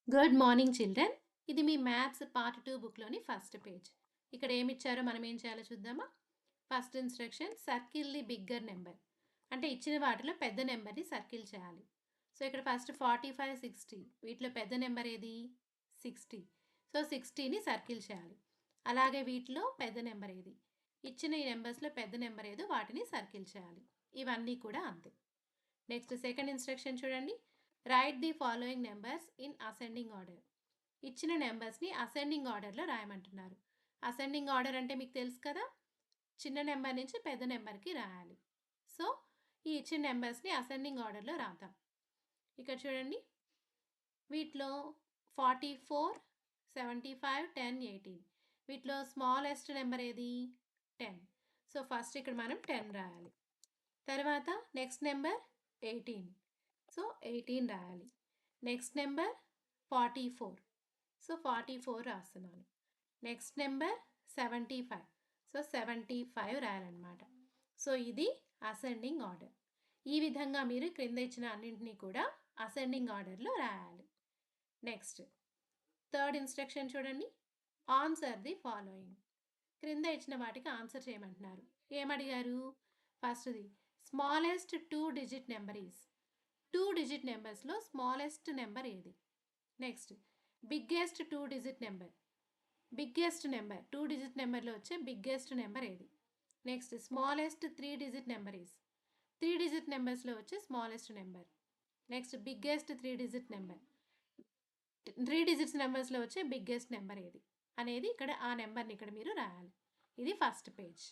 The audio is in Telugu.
Good morning children. ఇది మీ మ్యాథ్స్ పార్ట్ 2 బుక్‌లోని ఫస్ట్ పేజ్. ఇక్కడ ఏమిచ్చారో మనం ఏం చేయాలో చూద్దామా? First instruction circle the bigger number. అంటే ఇచ్చిన వాటిలో పెద్ద నంబర్‌ని సర్కిల్ చేయాలి. సో, ఇక్కడ ఫస్ట్ 45, 60 వీటిలో పెద్ద నంబర్ ఏది? 60. సో, 60ని సర్కిల్ చేయాలి. అలాగే వీటిలో పెద్ద నంబర్ ఏది? ఇచ్చిన ఈ నంబర్స్‌లో పెద్ద నంబర్ ఏదో వాటిని సర్కిల్ చేయాలి. ఇవన్నీ కూడా అంతే. నెక్స్ట్ సెకండ్ ఇన్‌స్ట్రక్షన్ చూడండి. Right the following numbers in ascending order. ఇచ్చిన నెంబర్స్‌ని అసెండింగ్ ఆర్డర్‌లో రాయమంటున్నారు. అసెండింగ్ ఆర్డర్ అంటే మీకు తెలుసు కదా! చిన్న నెంబర్ నుంచి పెద్ద నెంబర్‌కి రాయాలి. సో, ఈ ఇచ్చిన నెంబర్స్‌ని అసెండింగ్ ఆర్డర్‌లో రాద్దాం. ఇక్కడ చూడండి. వీటిలో 44, 75, 10, 18 వీటిలో స్మాలెస్ట్ నెంబర్ ఏది? 10. సో, ఫస్ట్ ఇక్కడ మనం 10 రాయాలి. తర్వాత నెక్స్ట్ నెంబర్ 18. సో, 18 రాయాలి. Next number 44. సో, 44 రాస్తున్నాను. Next number 75. సో, 75 రాయాలన్నమాట. సో, ఇది అసెండింగ్ ఆర్డర్. ఈ విధంగా మీరు క్రింద ఇచ్చిన అన్నింటినీ కూడా అసెండింగ్ ఆర్డర్‌లో రాయాలి. నెక్స్ట్ థర్డ్ ఇన్‌స్ట్రక్షన్ చూడండి. Answer the following. క్రింద ఇచ్చిన వాటికి ఆన్సర్ చేయమంటున్నారు. ఏమడిగారు? ఫస్ట్‌ది smallest 2 digit number is. 2 digit నెంబర్స్‌లో స్మాలెస్ట్ నెంబర్ ఏది? Next biggest 2 digit number. Biggest number 2 digit నెంబర్‌లో వచ్చే బిగ్గెస్ట్ నెంబర్ ఏది? Next smallest 3 digit number is. 3 digit నెంబర్స్‌లో వచ్చే smallest number. Next biggest 3 digit number. 3 digits నెంబర్స్‌లో వచ్చే బిగ్గెస్ట్ నెంబర్ ఏది? అనేది ఇక్కడ ఆ నెంబర్‌ని ఇక్కడ మీరు రాయాలి. ఇది ఫస్ట్ పేజ్.